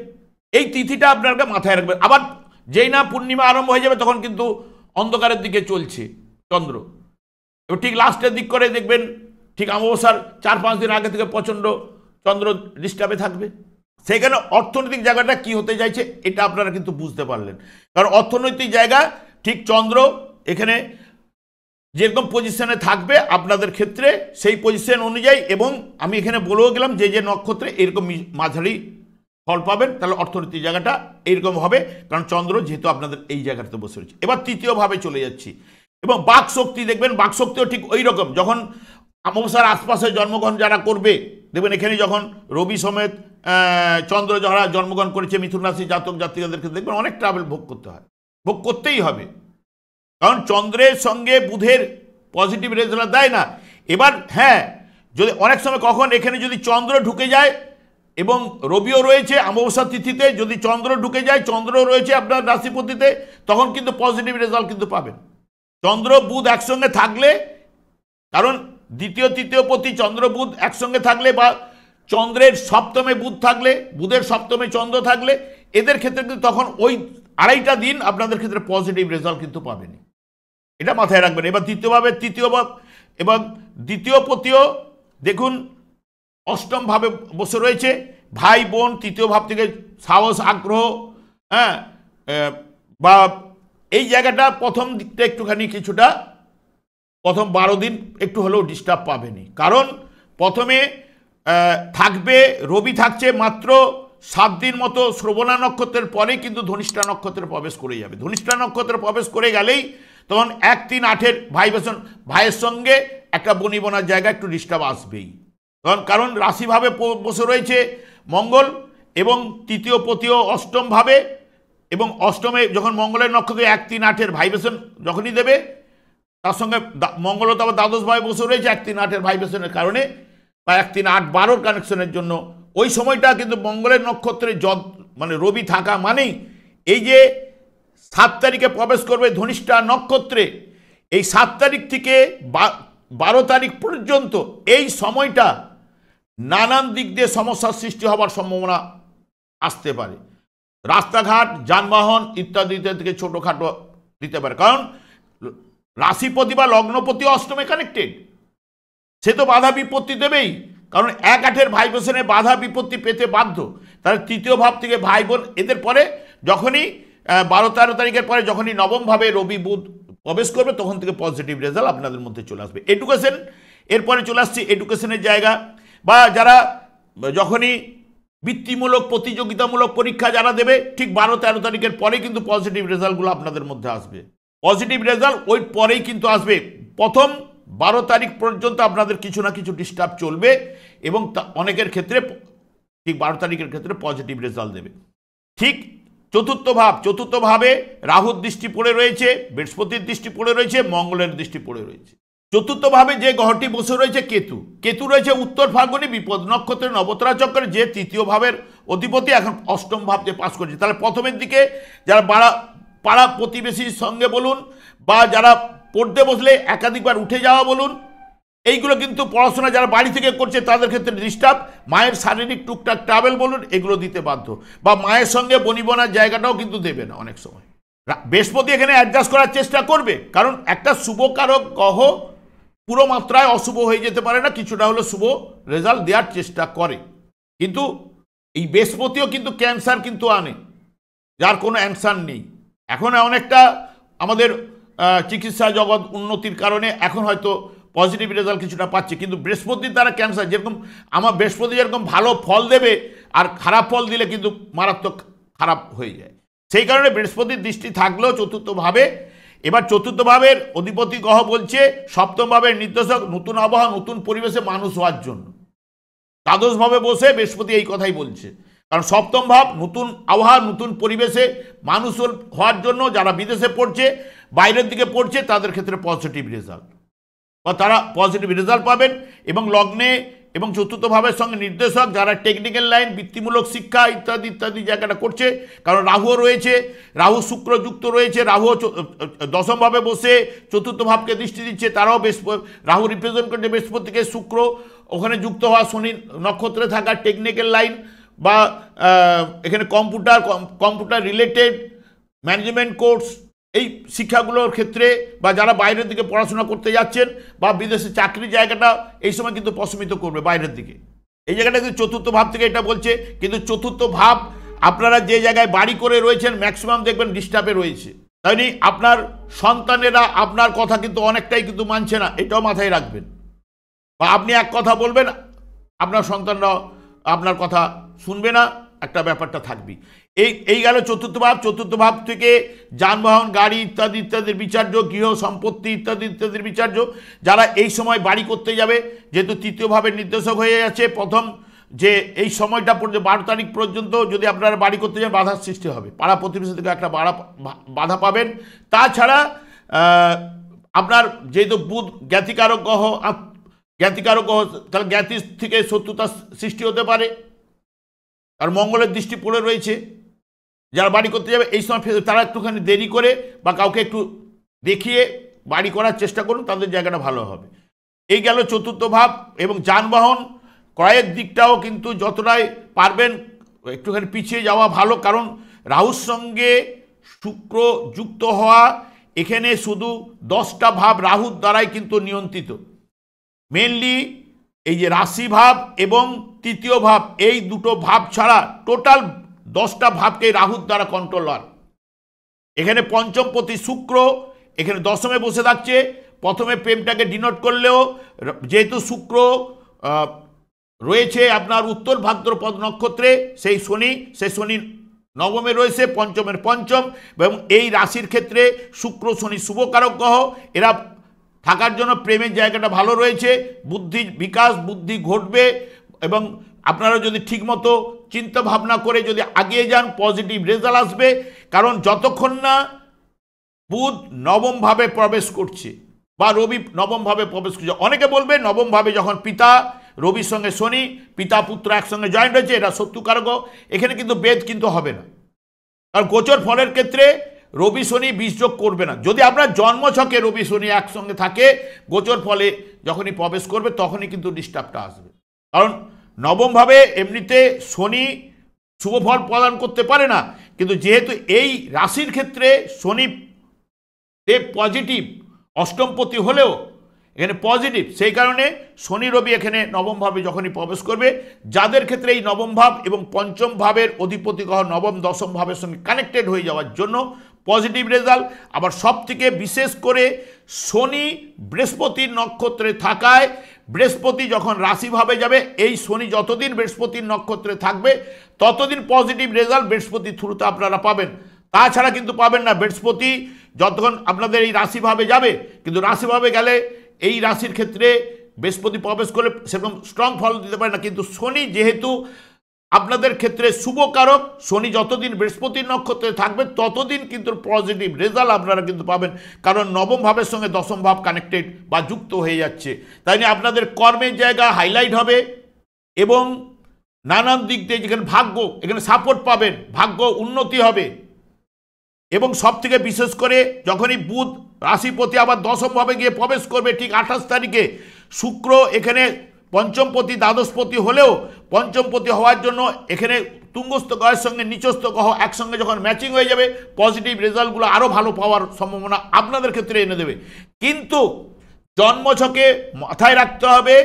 Speaker 1: এই তিথিটা আপনাকে মাথায় রাখবেন। আবার যেই না পূর্ণিমা আরম্ভ হয়ে যাবে তখন কিন্তু অন্ধকারের দিকে চলছে চন্দ্র, এবার ঠিক লাস্টের দিক করে দেখবেন, ঠিক অমাবস্যার 4-5 দিন আগে থেকে প্রচণ্ড চন্দ্র ডিস্টার্বে থাকবে। সেখানে অর্থনৈতিক জায়গাটা কি হতে চাইছে এটা আপনারা কিন্তু বুঝতে পারলেন, কারণ অর্থনৈতিক জায়গা ঠিক চন্দ্র এখানে যেরকম পজিশনে থাকবে আপনাদের ক্ষেত্রে সেই পজিশন অনুযায়ী, এবং আমি এখানে বলেও গেলাম যে যে নক্ষত্রে এরকম মাঝারি ফল পাবেন, তাহলে অর্থনৈতিক জায়গাটা এইরকম হবে, কারণ চন্দ্র যেহেতু আপনাদের এই জায়গাটাতে বসে রয়েছে। এবার তৃতীয়ভাবে চলে যাচ্ছি, এবং বাক শক্তি দেখবেন, বাক শক্তিও ঠিক ওই রকম। যখন অমাবস্যার আশপাশে জন্মগ্রহণ যারা করবে দেখবেন, এখানে যখন রবি সমেত চন্দ্র যারা জন্মগ্রহণ করেছে মিথুন রাশি জাতক জাতিকাদেরকে দেখবেন অনেক ট্রাভেল ভোগ করতে হয়, ভোগ করতেই হবে, কারণ চন্দ্রের সঙ্গে বুধের পজিটিভ রেজাল্ট দেয় না। এবার হ্যাঁ, যদি অনেক সময় কখন এখানে যদি চন্দ্র ঢুকে যায় এবং রবিও রয়েছে অমাবস্যা তিথিতে, যদি চন্দ্র ঢুকে যায়, চন্দ্র রয়েছে আপনার রাশিপতিতে, তখন কিন্তু পজিটিভ রেজাল্ট কিন্তু পাবেন। চন্দ্র বুধ একসঙ্গে থাকলে, কারণ দ্বিতীয় তৃতীয় পতি চন্দ্র বুধ একসঙ্গে থাকলে, বা চন্দ্রের সপ্তমে বুধ থাকলে, বুধের সপ্তমে চন্দ্র থাকলে, এদের ক্ষেত্রে কিন্তু তখন ওই 2.5টা দিন আপনাদের ক্ষেত্রে পজিটিভ রেজাল্ট কিন্তু পাবেন, এটা মাথায় রাখবেন। এবার তৃতীয়ভাবে তৃতীয় ভাব এবং দ্বিতীয় পতিও দেখুন অষ্টম ভাবে বসে রয়েছে। ভাই বোন তৃতীয় ভাব থেকে সাহস আগ্রহ, হ্যাঁ, বা এই জায়গাটা প্রথম দিকটা একটুখানি কিছুটা, প্রথম 12 দিন একটু হলেও ডিস্টার্ব পাবেনি, কারণ প্রথমে থাকবে রবি থাকছে মাত্র 7 দিন মতো শ্রবণা নক্ষত্রের পরেই কিন্তু ধনিষ্ঠা নক্ষত্রে প্রবেশ করে যাবে। ধনিষ্ঠা নক্ষত্রে প্রবেশ করে গেলেই তখন 1-3-8-এর ভাইয়ের সঙ্গে একটা বনিবনার জায়গা একটু ডিস্টার্ব আসবেই, কারণ রাশিভাবে বসে রয়েছে মঙ্গল, এবং তৃতীয় পতিও অষ্টম ভাবে, এবং অষ্টমে যখন মঙ্গলের নক্ষত্রে 1-3-8-এর ভাইব্রেশন যখনই দেবে, তার সঙ্গে মঙ্গলও তো আবার দ্বাদশ ভাবে বসে রয়েছে 1-3-8-এর ভাইব্রেশনের কারণে, বা 1-3-8-12 কানেকশনের জন্য। ওই সময়টা কিন্তু মঙ্গলের নক্ষত্রে মানে রবি থাকা মানেই এই যে 7 তারিখে প্রবেশ করবে ধনিষ্ঠা নক্ষত্রে, এই 7 তারিখ থেকে 12 তারিখ পর্যন্ত এই সময়টা নানান দিক দিয়ে সমস্যার সৃষ্টি হবার সম্ভাবনা আসতে পারে। রাস্তাঘাট যানবাহন ইত্যাদি থেকে ছোটোখাটো দিতে পারে, কারণ রাশিপতি বা লগ্নপতি অষ্টমে কানেক্টেড, সে তো বাধা বিপত্তি দেবেই, কারণ 1-8-এর ভাইব্রেশনে বাধা বিপত্তি পেতে বাধ্য। তাহলে তৃতীয় ভাব থেকে ভাই বোন, এদের পরে যখনই 12-13 তারিখের পরে যখনই নবম ভাবে রবি বুধ প্রবেশ করবে, তখন থেকে পজিটিভ রেজাল্ট আপনাদের মধ্যে চলে আসবে। এডুকেশন, এরপরে চলে আসছে এডুকেশনের জায়গা, বা যারা যখনই বৃত্তিমূলক প্রতিযোগিতামূলক পরীক্ষা যারা দেবে, ঠিক 12-13 তারিখের পরে কিন্তু পজিটিভ রেজাল্টগুলো আপনাদের মধ্যে আসবে। পজিটিভ রেজাল্ট ওই পরেই কিন্তু আসবে। প্রথম 12 তারিখ পর্যন্ত আপনাদের কিছু না কিছু ডিস্টার্ব চলবে, এবং অনেকের ক্ষেত্রে ঠিক 12 তারিখের ক্ষেত্রে পজিটিভ রেজাল্ট দেবে। ঠিক চতুর্থ ভাবে রাহুর দৃষ্টি পড়ে রয়েছে, বৃহস্পতির দৃষ্টি পড়ে রয়েছে, মঙ্গলের দৃষ্টি পড়ে রয়েছে। চতুর্থ ভাবে যে গ্রহটি বসে রয়েছে কেতু রয়েছে উত্তর ফাল্গুনী বিপদ নক্ষত্রের নবতরা চক্রে, যে তৃতীয় ভাবের অধিপতি এখন অষ্টম ভাবতে পাস করছে। তাহলে প্রথমের দিকে যারা পাড়া প্রতিবেশীর সঙ্গে বলুন, বা যারা পড়তে বসলে একাধিকবার উঠে যাওয়া বলুন, এইগুলো কিন্তু পড়াশোনা যারা বাড়ি থেকে করছে তাদের ক্ষেত্রে ডিস্টার্ব। মায়ের শারীরিক টুকটাক ট্রাভেল বলুন, এগুলো দিতে বাধ্য, বা মায়ের সঙ্গে বনিবনার জায়গাটাও কিন্তু দেবে না অনেক সময়। বৃহস্পতি এখানে অ্যাডজাস্ট করার চেষ্টা করবে, কারণ একটা শুভকারক গ্রহ পুরো মাত্রায় অশুভ হয়ে যেতে পারে না, কিছুটা হলো শুভ রেজাল্ট দেওয়ার চেষ্টা করে। কিন্তু এই বৃহস্পতিও কিন্তু ক্যান্সার কিন্তু আনে, যার কোনো অ্যান্সার নেই। এখন অনেকটা আমাদের চিকিৎসা জগৎ উন্নতির কারণে এখন হয়তো পজিটিভ রেজাল্ট কিছুটা পাচ্ছে, কিন্তু বৃহস্পতির দ্বারা ক্যান্সার, যেরকম আমার বৃহস্পতি যেরকম ভালো ফল দেবে আর খারাপ ফল দিলে কিন্তু মারাত্মক খারাপ হয়ে যায়। সেই কারণে বৃহস্পতির দৃষ্টি থাকলেও চতুর্থভাবে, এবার চতুর্থভাবের অধিপতি গ্রহ বলছে সপ্তম ভাবের নির্দেশক নতুন আবহাওয়া নতুন পরিবেশে মানুষ হওয়ার জন্য। দ্বাদশভাবে বসে বৃহস্পতি এই কথাই বলছে, কারণ সপ্তম ভাব নতুন আবহাওয়া নতুন পরিবেশে মানুষ হওয়ার জন্য। যারা বিদেশে পড়ছে, বাইরের দিকে পড়ছে, তাদের ক্ষেত্রে পজিটিভ রেজাল্ট, বা তারা পজিটিভ রেজাল্ট পাবেন। এবং লগ্নে এবং চতুর্থ ভাবের সঙ্গে নির্দেশক যারা টেকনিক্যাল লাইন, বৃত্তিমূলক শিক্ষা ইত্যাদি ইত্যাদি জায়গাটা করছে, কারণ রাহুও রয়েছে, রাহু শুক্র যুক্ত রয়েছে, রাহুও দশমভাবে বসে চতুর্থ ভাবকে দৃষ্টি দিচ্ছে, তারাও রাহু রিপ্রেজেন্ট করছে বৃহস্পতিকে, শুক্র ওখানে যুক্ত হওয়া, শনি নক্ষত্রে থাকা টেকনিক্যাল লাইন বা এখানে কম্পিউটার রিলেটেড ম্যানেজমেন্ট কোর্স, এই শিক্ষাগুলোর ক্ষেত্রে, বা যারা বাইরের দিকে পড়াশোনা করতে যাচ্ছেন বা বিদেশে চাকরির জায়গাটা এই সময় কিন্তু প্রশমিত করবে বাইরের দিকে। এই জায়গাটা কিন্তু চতুর্থ ভাব থেকে এটা বলছে। কিন্তু চতুর্থ ভাব আপনারা যে জায়গায় বাড়ি করে রয়েছেন ম্যাক্সিমাম দেখবেন ডিস্টার্বে রয়েছে, তাই আপনার সন্তানেরা আপনার কথা কিন্তু অনেকটাই কিন্তু মানছে না, এটাও মাথায় রাখবেন। বা আপনি এক কথা বলবেন, আপনার সন্তানরা আপনার কথা শুনবে না, একটা ব্যাপারটা থাকবে। এই গেল চতুর্থ ভাব। চতুর্থ ভাব থেকে যানবাহন, গাড়ি ইত্যাদি ইত্যাদির বিচার্য, গৃহ সম্পত্তি ইত্যাদি ইত্যাদির বিচার্য। যারা এই সময় বাড়ি করতে যাবে, যেহেতু তৃতীয় ভাবের নির্দেশক হয়ে যাচ্ছে, প্রথম যে এই সময়টা পর্যন্ত 12 তারিখ পর্যন্ত যদি আপনারা বাড়ি করতে যান বাধার সৃষ্টি হবে, পাড়া প্রতিবেশী থেকে একটা বাধা পাবেন। তাছাড়া আপনার যেহেতু বুধ জ্ঞাতিকারক গ্রহ, তাহলে জ্ঞাতি থেকে শত্রুতা সৃষ্টি হতে পারে, আর মঙ্গলের দৃষ্টি পড়ে রয়েছে। যারা বাড়ি করতে যাবে এই সময় তারা একটুখানি দেরি করে বা কাউকে একটু দেখিয়ে বাড়ি করার চেষ্টা করুন, তাদের জায়গাটা ভালো হবে। এই গেল চতুর্থ ভাব। এবং যানবাহন ক্রয়ের দিকটাও কিন্তু যতটাই পারবেন একটুখানি পিছিয়ে যাওয়া ভালো, কারণ রাহুর সঙ্গে শুক্র যুক্ত হওয়া, এখানে শুধু 10টা ভাব রাহুর দ্বারাই কিন্তু নিয়ন্ত্রিত। মেনলি এই যে রাশি ভাব এবং তৃতীয় ভাব, এই দুটো ভাব ছাড়া টোটাল 10টা ভাবকে রাহুর দ্বারা কন্ট্রোল হয়। এখানে পঞ্চমপতি শুক্র এখানে দশমে বসে থাকছে। প্রথমে প্রেমটাকে ডিনোট করলেও যেহেতু শুক্র রয়েছে আপনার উত্তর ভাদ্রপদ নক্ষত্রে, সেই শনি নবমে রয়েছে, পঞ্চমের পঞ্চম, এবং এই রাশির ক্ষেত্রে শুক্র শনি শুভকারক গ্রহ। এরা থাকার জন্য প্রেমের জায়গাটা ভালো রয়েছে, বুদ্ধির বিকাশ, বুদ্ধি ঘটবে, এবং আপনারা যদি ঠিকমতো চিন্তা ভাবনা করে যদি এগিয়ে যান পজিটিভ রেজাল্ট আসবে। কারণ যতক্ষণ না বুধ নবমভাবে প্রবেশ করছে বা রবি নবমভাবে প্রবেশ করছে, অনেকে বলবে নবমভাবে যখন পিতা রবির সঙ্গে শনি, পিতা পুত্র একসঙ্গে জয়েন্ট হয়েছে, এটা শত্রুকারক। এখানে কিন্তু বেদ কিন্তু হবে না, কারণ গোচর ফলের ক্ষেত্রে রবি শনি বীজযোগ করবে না। যদি আপনার জন্মছকে রবি শনি একসঙ্গে থাকে, গোচর ফলে যখনই প্রবেশ করবে তখনই কিন্তু ডিস্টার্বটা আসবে। কারণ নবমভাবে এমনিতে শনি শুভ ফল প্রদান করতে পারে না, কিন্তু যেহেতু এই রাশির ক্ষেত্রে শনি পজিটিভ, অষ্টমপতি হলেও এখানে পজিটিভ, সেই কারণে শনি রবি এখানে নবমভাবে যখনই প্রবেশ করবে, যাদের ক্ষেত্রে এই নবম ভাব এবং পঞ্চম ভাবের অধিপতি গ্রহ নবম দশম ভাবের সঙ্গে কানেক্টেড হয়ে যাওয়ার জন্য পজিটিভ রেজাল্ট। আবার সব থেকে বিশেষ করে শনি বৃহস্পতির নক্ষত্রে থাকায়, বৃহস্পতি যখন রাশিভাবে যাবে, এই শনি যতদিন বৃহস্পতির নক্ষত্রে থাকবে ততদিন পজিটিভ রেজাল্ট বৃহস্পতির থ্রুতে আপনারা পাবেন। তাছাড়া কিন্তু পাবেন না। বৃহস্পতি যতক্ষণ আপনাদের এই রাশিভাবে যাবে, কিন্তু রাশিভাবে গেলে এই রাশির ক্ষেত্রে বৃহস্পতি প্রবেশ করলে সেরকম স্ট্রং ফল দিতে পারে না। কিন্তু শনি যেহেতু আপনাদের ক্ষেত্রে শুভকারক, শনি যতদিন বৃহস্পতির নক্ষত্রে থাকবে ততদিন কিন্তু পজিটিভ রেজাল্ট আপনারা কিন্তু পাবেন, কারণ নবম ভাবের সঙ্গে দশম ভাব কানেক্টেড বা যুক্ত হয়ে যাচ্ছে। তাই নিয়ে আপনাদের কর্মের জায়গা হাইলাইট হবে এবং নানান দিক দিয়ে যেখানে ভাগ্য, এখানে সাপোর্ট পাবেন, ভাগ্য উন্নতি হবে। এবং সব থেকে বিশেষ করে যখনই বুধ রাশিপতি আবার দশমভাবে গিয়ে প্রবেশ করবে ঠিক 28 তারিখে, শুক্র এখানে পঞ্চমপতি দ্বাদশপতি হলেও পঞ্চমপতি হওয়ার জন্য এখানে তুঙ্গস্থ গ্রহের সঙ্গে নিচস্থ গ্রহ একসঙ্গে যখন ম্যাচিং হয়ে যাবে পজিটিভ রেজাল্টগুলো আরও ভালো পাওয়ার সম্ভাবনা আপনাদের ক্ষেত্রে এনে দেবে। কিন্তু জন্মছকে মাথায় রাখতে হবে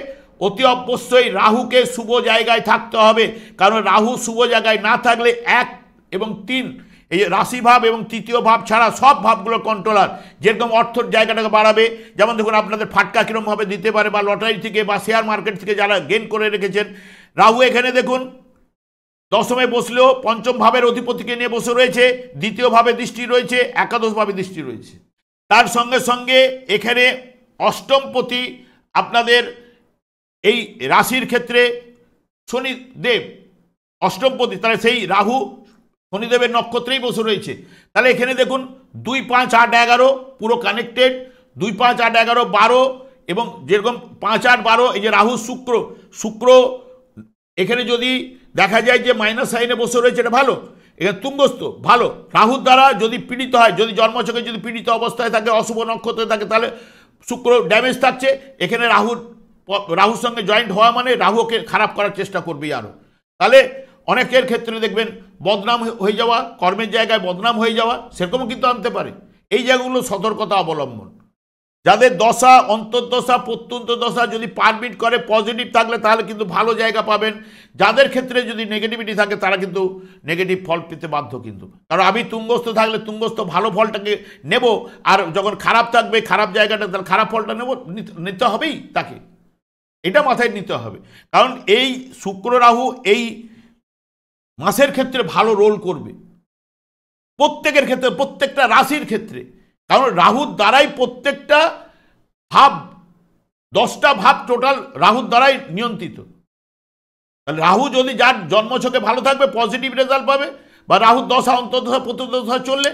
Speaker 1: অতি অবশ্যই রাহুকে শুভ জায়গায় থাকতে হবে, কারণ রাহু শুভ জায়গায় না থাকলে 1 এবং 3 এই রাশিভাব এবং তৃতীয় ভাব ছাড়া সব ভাবগুলো কন্ট্রোলার, যেরকম অর্থর জায়গাটাকে বাড়াবে। যেমন দেখুন আপনাদের ফাটকা কীরকমভাবে দিতে পারে, বা লটারি থেকে বা শেয়ার মার্কেট থেকে যারা গেন করে রেখেছেন। রাহু এখানে দেখুন দশমে বসলেও পঞ্চম ভাবের অধিপতিকে নিয়ে বসে রয়েছে, দ্বিতীয় ভাবে দৃষ্টি রয়েছে, একাদশ ভাবে দৃষ্টি রয়েছে। তার সঙ্গে সঙ্গে এখানে অষ্টমপতি আপনাদের এই রাশির ক্ষেত্রে শনিদেব অষ্টমপতি, তাহলে সেই রাহু শনিদেবের নক্ষত্রেই বসে রয়েছে। তাহলে এখানে দেখুন 2, 5, 8, 11 পুরো কানেক্টেড, 2, 5, 8, 11, 12 এবং যেরকম 5, 8, 12 এই যে রাহু শুক্র এখানে যদি দেখা যায় যে মাইনাস সাইনে বসে রয়েছে, এটা ভালো, এখানে তুঙ্গস্থ ভালো। রাহুর দ্বারা যদি পীড়িত হয়, যদি জন্মছকে যদি পীড়িত অবস্থায় থাকে, অশুভ নক্ষত্রে থাকে, তাহলে শুক্র ড্যামেজ থাকছে। এখানে রাহুর সঙ্গে জয়েন্ট হওয়া মানে রাহুকে খারাপ করার চেষ্টা করবেই আরও। তাহলে অনেকের ক্ষেত্রে দেখবেন বদনাম হয়ে যাওয়া, কর্মের জায়গায় বদনাম হয়ে যাওয়া, সেরকমও কিন্তু আনতে পারে। এই জায়গাগুলো সতর্কতা অবলম্বন। যাদের দশা অন্তর্দশা প্রত্যন্ত দশা যদি পারমিট করে পজিটিভ থাকলে তাহলে কিন্তু ভালো জায়গা পাবেন। যাদের ক্ষেত্রে যদি নেগেটিভিটি থাকে তারা কিন্তু নেগেটিভ ফল পেতে বাধ্য। কিন্তু কারণ আমি তুঙ্গস্থ থাকলে তুঙ্গস্থ ভালো ফলটাকে নেব, আর যখন খারাপ থাকবে খারাপ জায়গাটা তাহলে খারাপ ফলটা নেব, নিতে হবেই তাকে, এটা মাথায় নিতে হবে। কারণ এই শুক্র রাহু এই মাসের ক্ষেত্রে ভালো রোল করবে প্রত্যেকের ক্ষেত্রে, প্রত্যেকটা রাশির ক্ষেত্রে। কারণ রাহুর দ্বারাই প্রত্যেকটা ভাব, 10টা ভাব টোটাল রাহুর দ্বারাই নিয়ন্ত্রিত। তাহলে রাহু যদি যার জন্মছকে ভালো থাকবে পজিটিভ রেজাল্ট পাবে, বা রাহুর দশা অন্তর্দশা প্রত্যন্তদশা চললে।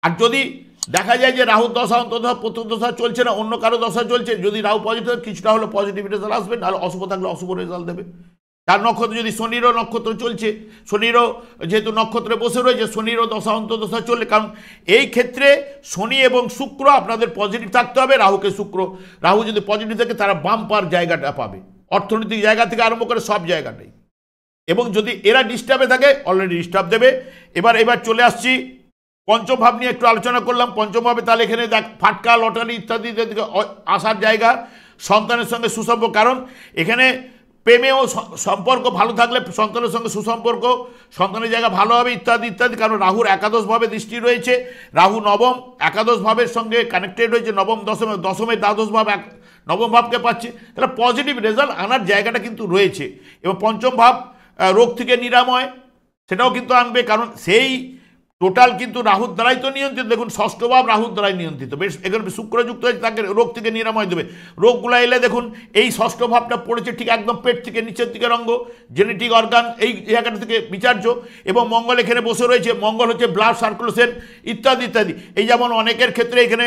Speaker 1: আর যদি দেখা যায় যে রাহুর দশা অন্তর্দশা প্রত্যন্তদশা চলছে না, অন্য কারো দশা চলছে, যদি রাহু পজিটিভ কিছুটা হলে পজিটিভ রেজাল্ট আসবে, নাহলে অশুভ থাকলে অশুভ রেজাল্ট দেবে। তার নক্ষত্র যদি শনিরও নক্ষত্র চলছে, শনিরও যেহেতু নক্ষত্রে বসে রয়েছে, শনিরও দশা অন্তর্দশা চললে, কারণ এই ক্ষেত্রে শনি এবং শুক্র আপনাদের পজিটিভ থাকতে হবে। রাহু যদি পজিটিভ থাকে তারা বাম্পার জায়গাটা পাবে, অর্থনৈতিক জায়গা থেকে আরম্ভ করে সব জায়গাটাই। এবং যদি এরা ডিস্টার্বে থাকে অলরেডি ডিস্টার্ব দেবে। এবার চলে আসছি পঞ্চম ভাব নিয়ে একটু আলোচনা করলাম। পঞ্চম ভাবে তাহলে এখানে দেখ ফাটকা লটারি ইত্যাদি আসার জায়গা, সন্তানের সঙ্গে সুসম্পর্ক, কারণ এখানে প্রেমেও সম্পর্ক ভালো থাকলে সন্তানের সঙ্গে সুসম্পর্ক, সন্তানের জায়গা ভালো হবে ইত্যাদি ইত্যাদি। কারণ রাহুর একাদশভাবে দৃষ্টি রয়েছে, রাহু নবম একাদশ ভাবের সঙ্গে কানেক্টেড রয়েছে, নবম দশমের দ্বাদশ ভাব নবম ভাবকে পাচ্ছে, তাহলে পজিটিভ রেজাল্ট আনার জায়গাটা কিন্তু রয়েছে। এবং পঞ্চম ভাব রোগ থেকে নিরাময় সেটাও কিন্তু আনবে, কারণ সেই টোটাল কিন্তু রাহুর দ্বারাই তো নিয়ন্ত্রিত। দেখুন ষষ্ঠ ভাব রাহুর দ্বারাই নিয়ন্ত্রিত, বেশ এখানে শুক্রযুক্ত হয়েছে, তাকে রোগ থেকে নিরাময় দেবে। রোগগুলো এলে দেখুন এই ষষ্ঠ ভাবটা পড়েছে ঠিক একদম পেট থেকে নিচের দিকের অঙ্গ, জেনেটিক অর্গান এই জায়গাটা থেকে বিচার্য। এবং মঙ্গল এখানে বসে রয়েছে, মঙ্গল হচ্ছে ব্লাড সার্কুলেশন ইত্যাদি ইত্যাদি। এই যেমন অনেকের ক্ষেত্রে এখানে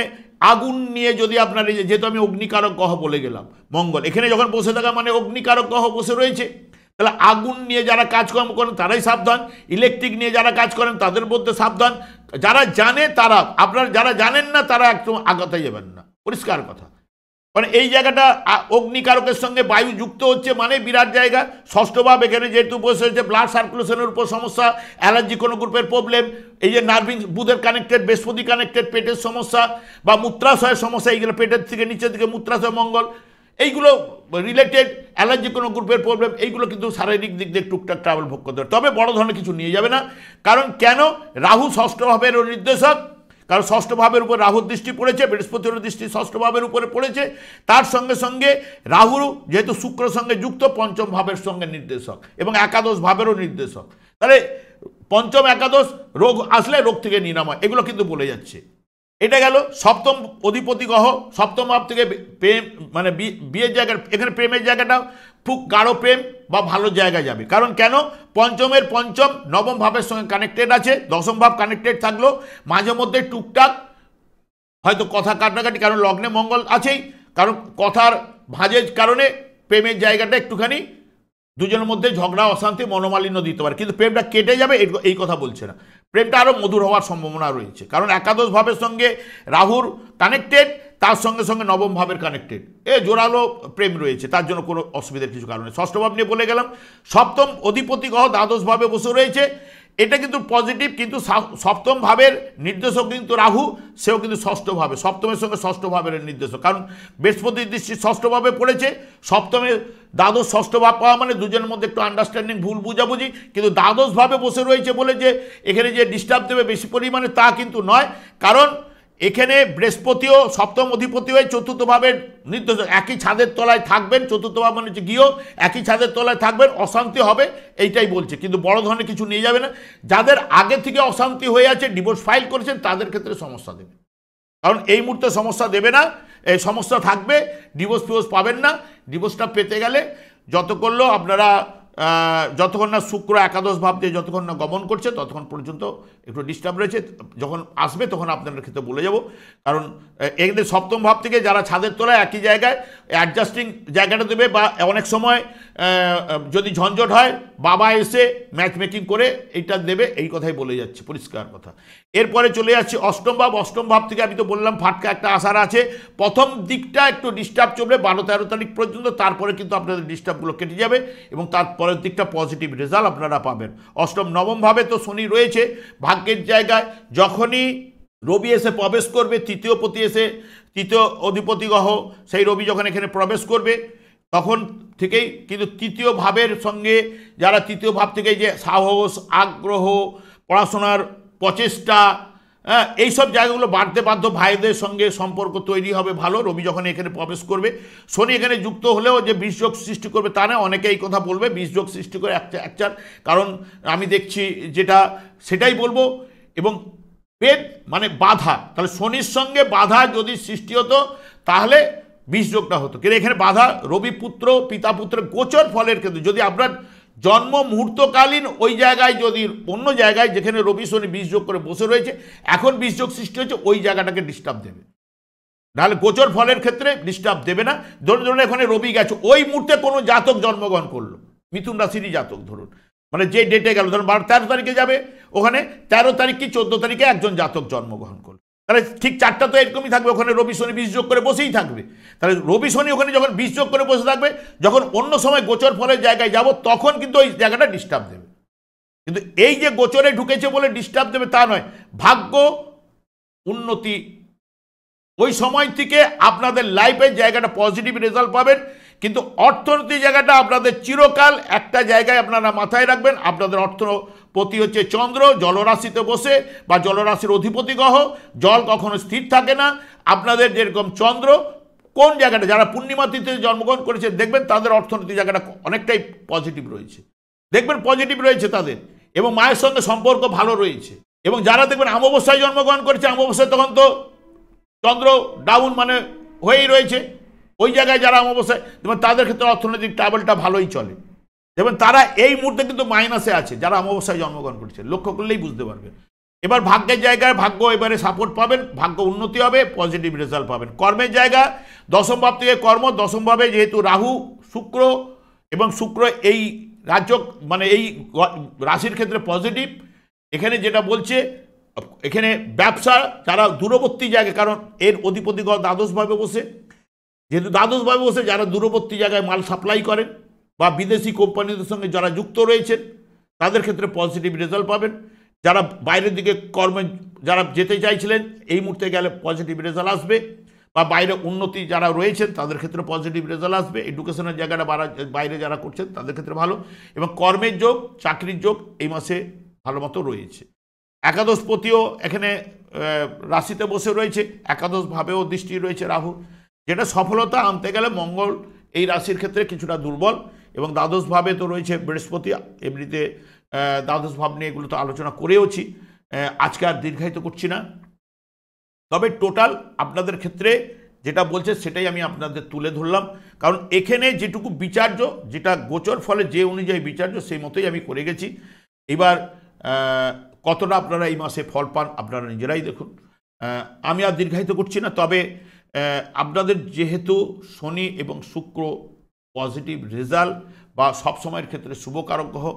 Speaker 1: আগুন নিয়ে যদি আপনার, যেহেতু আমি অগ্নিকারক গ্রহ বলে গেলাম, মঙ্গল এখানে যখন বসে থাকা মানে অগ্নিকারক গ্রহ বসে রয়েছে, তাহলে আগুন নিয়ে যারা কাজকর্ম করেন তারাই সাবধান, ইলেকট্রিক নিয়ে যারা কাজ করেন তাদের মধ্যে সাবধান। যারা জানে তারা, আপনারা যারা জানেন না তারা একদম আগাতে যাবেন না, পরিষ্কার কথা। মানে এই জায়গাটা অগ্নিকারকের সঙ্গে বায়ু যুক্ত হচ্ছে মানে বিরাট জায়গা। ষষ্ঠ ভাব এখানে যেহেতু বসে হচ্ছে, ব্লাড সার্কুলেশনের উপর সমস্যা, অ্যালার্জি কোনো গ্রুপের প্রবলেম, এই যে নার্ভিং বুধের কানেক্টেড, বৃহস্পতি কানেক্টেড, পেটের সমস্যা বা মূত্রাশয়ের সমস্যা, এইগুলো পেটের থেকে নিচের দিকে মূত্রাশয় মঙ্গল, এইগুলো রিলেটেড অ্যালার্জি কোনো গ্রুপের প্রবলেম, এইগুলো কিন্তু শারীরিক দিক দিয়ে টুকটাক ট্রাভেল ভোগ করতে হবে, তবে বড় ধরনের কিছু নিয়ে যাবে না। কারণ কেন, রাহু ষষ্ঠ ভাবের নির্দেশক, কারণ ষষ্ঠ ভাবের উপর রাহুর দৃষ্টি পড়েছে, বৃহস্পতির দৃষ্টি ষষ্ঠ ভাবের উপরে পড়েছে, তার সঙ্গে সঙ্গে রাহু যেহেতু শুক্রের সঙ্গে যুক্ত পঞ্চম ভাবের সঙ্গে নির্দেশক এবং একাদশ ভাবেরও নির্দেশক। তাহলে পঞ্চম একাদশ রোগ আসলে রোগ থেকে নিরাময়, এগুলো কিন্তু বলে যাচ্ছে। এটা গেল সপ্তম অধিপতি গ্রহ, সপ্তম ভাব থেকে প্রেম মানে বিয়ের জায়গা, এখানে প্রেমের জায়গাটা খুব গাঢ় প্রেম বা ভালো জায়গায় যাবে। কারণ কেন, পঞ্চমের পঞ্চম নবম ভাবের সঙ্গে কানেক্টেড আছে, দশম ভাব কানেক্টেড থাকলেও মাঝে মধ্যে টুকটাক হয়তো কথা কাটাকাটি, কারণ লগ্নে মঙ্গল আছেই, কারণ কথার ভাঁজের কারণে প্রেমের জায়গাটা একটুখানি দুজনের মধ্যে ঝগড়া অশান্তি মনোমালিন্য দিতে পারে, কিন্তু প্রেমটা কেটে যাবে এই কথা বলছে না, প্রেমটা আরও মধুর হওয়ার সম্ভাবনা রয়েছে। কারণ একাদশ ভাবের সঙ্গে রাহুর কানেক্টেড, তার সঙ্গে সঙ্গে নবম ভাবের কানেক্টেড, জোরালো প্রেম রয়েছে, তার জন্য কোনো অসুবিধার কিছু কারণ নেই। ষষ্ঠ ভাব নিয়ে বলে গেলাম। সপ্তম অধিপতি গ্রহ দ্বাদশ ভাবে বসে রয়েছে, এটা কিন্তু পজিটিভ, কিন্তু সপ্তম ভাবের নির্দেশক কিন্তু রাহু, সেও কিন্তু ষষ্ঠ ভাবে, সপ্তমের সঙ্গে ষষ্ঠ ভাবের নির্দেশক, কারণ বৃহস্পতির দৃষ্টি ষষ্ঠ ভাবে পড়েছে। সপ্তমে দ্বাদশ ষষ্ঠ ভাব পাওয়া মানে দুজনের মধ্যে একটু আন্ডারস্ট্যান্ডিং, ভুল বুঝাবুঝি, কিন্তু দ্বাদশ ভাবে বসে রয়েছে বলে যে এখানে যে ডিস্টার্ব দেবে বেশি পরিমাণে তা কিন্তু নয়, কারণ এখানে বৃহস্পতিও সপ্তম অধিপতি হয়ে চতুর্থ ভাবের নির্দেশক, একই ছাদের তলায় থাকবেন, চতুর্থ ভাব মানে হচ্ছে গৃহ, একই ছাদের তলায় থাকবেন, অশান্তি হবে এইটাই বলছে, কিন্তু বড় ধরনের কিছু নিয়ে যাবে না। যাদের আগে থেকে অশান্তি হয়ে আছে, ডিভোর্স ফাইল করেছেন, তাদের ক্ষেত্রে সমস্যা দেবে, কারণ এই মুহূর্তে সমস্যা দেবে না, এই সমস্যা থাকবে, ডিভোর্স ফিভোর্স পাবেন না। ডিভোর্সটা পেতে গেলে যত করলেও আপনারা যতক্ষণ না শুক্র একাদশ ভাব দিয়ে যতক্ষণ না গমন করছে ততক্ষণ পর্যন্ত একটু ডিস্টার্ব রয়েছে, যখন আসবে তখন আপনাদের ক্ষেত্রে বলে যাব। কারণ এখানে সপ্তম ভাব থেকে যারা ছাদের তলায় একই জায়গায় অ্যাডজাস্টিং জায়গাটা দেবে, বা অনেক সময় যদি ঝঞ্ঝট হয় বাবা এসে ম্যাচ মেকিং করে এইটা দেবে, এই কথাই বলে যাচ্ছে, পরিষ্কার কথা। এরপরে চলে যাচ্ছি অষ্টম ভাব। অষ্টম ভাব থেকে আমি তো বললাম ফাটকা একটা আসার আছে, প্রথম দিকটা একটু ডিস্টার্ব চলবে 12-13 তারিখ পর্যন্ত, তারপরে কিন্তু আপনাদের ডিস্টার্বগুলো কেটে যাবে এবং তারপরের দিকটা পজিটিভ রেজাল্ট আপনারা পাবেন। অষ্টম নবম ভাবে তো শনি রয়েছে ভাগ্যের জায়গায়, যখনই রবি এসে প্রবেশ করবে, তৃতীয় পতি এসে, তৃতীয় অধিপতি গ্রহ সেই রবি যখন এখানে প্রবেশ করবে তখন থেকেই কিন্তু তৃতীয় ভাবের সঙ্গে যারা তৃতীয় ভাব থেকে যে সাহস, আগ্রহ, পড়াশোনার প্রচেষ্টা, এইসব জায়গাগুলো বাড়তে বাধ্য, ভাইদের সঙ্গে সম্পর্ক তৈরি হবে ভালো। রবি যখন এখানে প্রবেশ করবে, শনি এখানে যুক্ত হলেও যে বিষযোগ সৃষ্টি করবে তা না, অনেকে এই কথা বলবে বিষযোগ সৃষ্টি করে একচার, কারণ আমি দেখছি যেটা সেটাই বলবো। এবং পেদ মানে বাধা, তাহলে শনির সঙ্গে বাধা যদি সৃষ্টি হতো তাহলে বিষযোগটা হতো, কিন্তু এখানে বাধা রবি পুত্র পিতা পুত্রের গোচর ফলের ক্ষেত্রে, যদি আপনার জন্ম মুহূর্তকালীন ওই জায়গায়, যদি অন্য জায়গায় যেখানে রবি শনি বিষযোগ করে বসে রয়েছে, এখন বিষযোগ সৃষ্টি হয়েছে, ওই জায়গাটাকে ডিস্টার্ব দেবে, নাহলে গোচর ফলের ক্ষেত্রে ডিস্টার্ব দেবে না। ধরুন এখানে রবি গেছে, ওই মুহূর্তে কোনো জাতক জন্মগ্রহণ করলো, মিথুন রাশিরই জাতক ধরুন, মানে যে ডেটে গেল, ধরুন 13 তারিখে যাবে, ওখানে 13 তারিখ কি 14 তারিখে একজন জাতক জন্মগ্রহণ করলো, তাহলে ঠিক চারটা তো এরকমই থাকবে, ওখানে রবি শনি বিষযোগ করে বসেই থাকবে। তাহলে রবি শনি ওখানে যখন বিষযোগ করে বসে থাকবে, যখন অন্য সময় গোচর ফলের জায়গায় যাব তখন কিন্তু ওই জায়গাটা ডিস্টার্ব দেবে, কিন্তু এই যে গোচরে ঢুকেছে বলে ডিস্টার্ব দেবে তা নয়, ভাগ্য উন্নতি ওই সময় থেকে আপনাদের লাইফের জায়গাটা পজিটিভ রেজাল্ট পাবেন, কিন্তু অর্থনীতির জায়গাটা আপনাদের চিরকাল একটা জায়গায় আপনারা মাথায় রাখবেন, আপনাদের অর্থপতি হচ্ছে চন্দ্র, জলরাশিতে বসে বা জলরাশির অধিপতি গ্রহ, জল কখনো স্থির থাকে না। আপনাদের যেরকম চন্দ্র কোন জায়গাটা, যারা পূর্ণিমা তিথিতে জন্মগ্রহণ করেছে দেখবেন তাদের অর্থনীতির জায়গাটা অনেকটাই পজিটিভ রয়েছে, দেখবেন পজিটিভ রয়েছে তাদের, এবং মায়ের সঙ্গে সম্পর্ক ভালো রয়েছে। এবং যারা দেখবেন অমাবস্যায় জন্মগ্রহণ করেছে, অমাবস্যায় তখন তো চন্দ্র ডাউন মানে হয়েই রয়েছে, ওই জায়গায় যারা অমাবস্যায় দেখবেন তাদের ক্ষেত্রে অর্থনৈতিক ট্রাভেলটা ভালোই চলে, দেখবেন তারা এই মুহূর্তে কিন্তু মাইনাসে আছে যারা অমাবস্যায় জন্মগ্রহণ করছে, লক্ষ্য করলেই বুঝতে পারবেন। এবার ভাগ্যের জায়গায় ভাগ্য এবারে সাপোর্ট পাবেন, ভাগ্য উন্নতি হবে, পজিটিভ রেজাল্ট পাবেন। কর্মের জায়গা দশম ভাব থেকে কর্ম, দশম ভাবে যেহেতু রাহু শুক্র, এবং শুক্র এই রাজ্য মানে এই রাশির ক্ষেত্রে পজিটিভ, এখানে যেটা বলছে এখানে ব্যবসা যারা দূরবর্তী জায়গায়, কারণ এর অধিপতি গ্রহ দ্বাদশভাবে বসে, যেহেতু দ্বাদশভাবে বসে যারা দূরবর্তী জায়গায় মাল সাপ্লাই করেন বা বিদেশি কোম্পানিদের সঙ্গে যারা যুক্ত রয়েছেন তাদের ক্ষেত্রে পজিটিভ রেজাল্ট পাবেন। যারা বাইরের দিকে কর্মে যারা যেতে চাইছিলেন এই মুহূর্তে গেলে পজিটিভ রেজাল্ট আসবে, বা বাইরে উন্নতি যারা রয়েছেন তাদের ক্ষেত্রে পজিটিভ রেজাল্ট আসবে। এডুকেশনের জায়গাটা বাইরে যারা করছেন তাদের ক্ষেত্রে ভালো, এবং কর্মের যোগ, চাকরির যোগ এই মাসে ভালো মতো রয়েছে। একাদশপতিও এখানে রাশিতে বসে রয়েছে, একাদশভাবেও দৃষ্টি রয়েছে রাহু, যেটা সফলতা আনতে গেলে মঙ্গল এই রাশির ক্ষেত্রে কিছুটা দুর্বল, এবং দ্বাদশভাবে তো রয়েছে বৃহস্পতি। এমনিতে দ্বাদশভাব নিয়ে এগুলো তো আলোচনা করেওছি, আজকে আর দীর্ঘায়িত করছি না। তবে টোটাল আপনাদের ক্ষেত্রে যেটা বলছে সেটাই আমি আপনাদের তুলে ধরলাম, কারণ এখানে যেটুকু বিচার্য, যেটা গোচর ফলে যে অনুযায়ী বিচার্য সেই মতোই আমি করে গেছি। এবার কতটা আপনারা এই মাসে ফল পান আপনারা নিজেরাই দেখুন, আমি আর দীর্ঘায়িত করছি না। তবে আপনাদের যেহেতু শনি এবং শুক্র পজিটিভ রেজাল্ট বা সব সময়ের ক্ষেত্রে শুভকারক গ্রহ,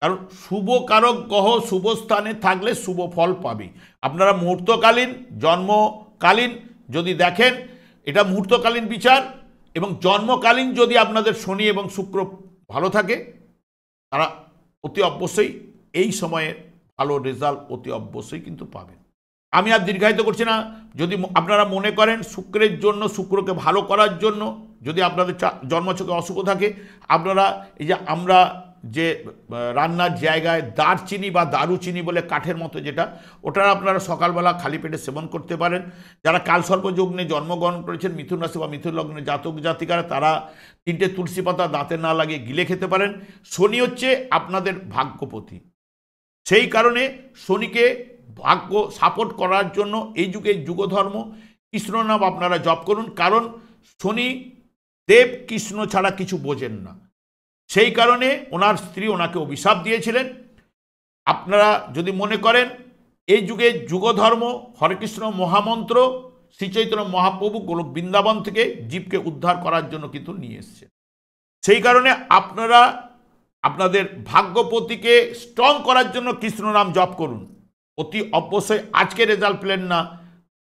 Speaker 1: কারণ শুভকারক গ্রহ শুভ স্থানে থাকলে শুভ ফল পাবে। আপনারা মুহূর্তকালীন জন্মকালীন যদি দেখেন এটা মুহূর্তকালীন বিচার, এবং জন্মকালীন যদি আপনাদের শনি এবং শুক্র ভালো থাকে তারা অতি অবশ্যই এই সময়ে ভালো রেজাল্ট অতি অবশ্যই কিন্তু পাবেন। আমি আর দীর্ঘায়িত করছি না। যদি আপনারা মনে করেন শুক্রের জন্য, শুক্রকে ভালো করার জন্য যদি আপনাদের জন্মছকে অশুভ থাকে, আপনারা এই যে আমরা যে রান্নার জায়গায় দারচিনি বা দারুচিনি বলে কাঠের মতো যেটা, ওটা আপনারা সকালবেলা খালি পেটে সেবন করতে পারেন। যারা কালসর্পযোগ নিয়ে জন্মগ্রহণ করেছেন মিথুন রাশি বা মিথুন লগ্নে জাতক জাতিকারা, তারা 3টে তুলসী পাতা দাঁতে না লাগিয়ে গিলে খেতে পারেন। শনি হচ্ছে আপনাদের ভাগ্যপতি, সেই কারণে শনিকে ভাগ্য সাপোর্ট করার জন্য এই যুগে যুগধর্ম কৃষ্ণ নাম আপনারা জপ করুন, কারণ শনি দেব কৃষ্ণ ছাড়া কিছু বোঝেন না। সেই কারণে ওনার স্ত্রী ওনাকে অভিশাপ দিয়েছিলেন। আপনারা যদি মনে করেন এই যুগে যুগধর্ম হরেকৃষ্ণ মহামন্ত্র শ্রীচৈতন্য মহাপ্রভু গোলক বৃন্দাবন থেকে জীবকে উদ্ধার করার জন্য কিন্তু নিয়ে এসছে। সেই কারণে আপনারা আপনাদের ভাগ্যপতিকে স্ট্রং করার জন্য কৃষ্ণ নাম জপ করুন। অতি অবশ্যই আজকে রেজাল্ট পেলেন না,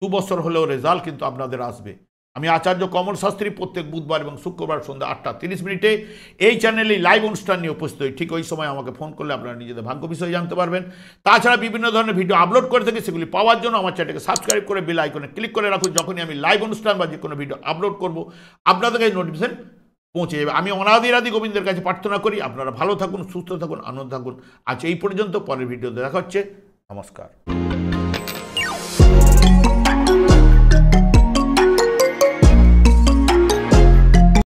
Speaker 1: 2 বছর হলেও রেজাল্ট কিন্তু আপনাদের আসবে। আমি আচার্য কমল শাস্ত্রী প্রত্যেক বুধবার এবং শুক্রবার সন্ধ্যা 8:30 এই চ্যানেলে লাইভ অনুষ্ঠান নিয়ে উপস্থিত হই। ঠিক ওই সময় আমাকে ফোন করলে আপনারা নিজেদের ভাগ্য বিষয়ে জানতে পারবেন। তাছাড়া বিভিন্ন ধরনের ভিডিও আপলোড করে থাকি, সেগুলি পাওয়ার জন্য আমার চ্যানেলকে সাবস্ক্রাইব করে বেল আইকনে ক্লিক করে রাখুন। যখনই আমি লাইভ অনুষ্ঠান বা যে কোনো ভিডিও আপলোড করব আপনাদের কাছে নোটিফিকেশন পৌঁছে যাবে। আমি অনাদিরাদি গোবিন্দের কাছে প্রার্থনা করি আপনারা ভালো থাকুন, সুস্থ থাকুন, আনন্দ থাকুন। আজ এই পর্যন্ত, পরের ভিডিওতে দেখা হচ্ছে। নমস্কার।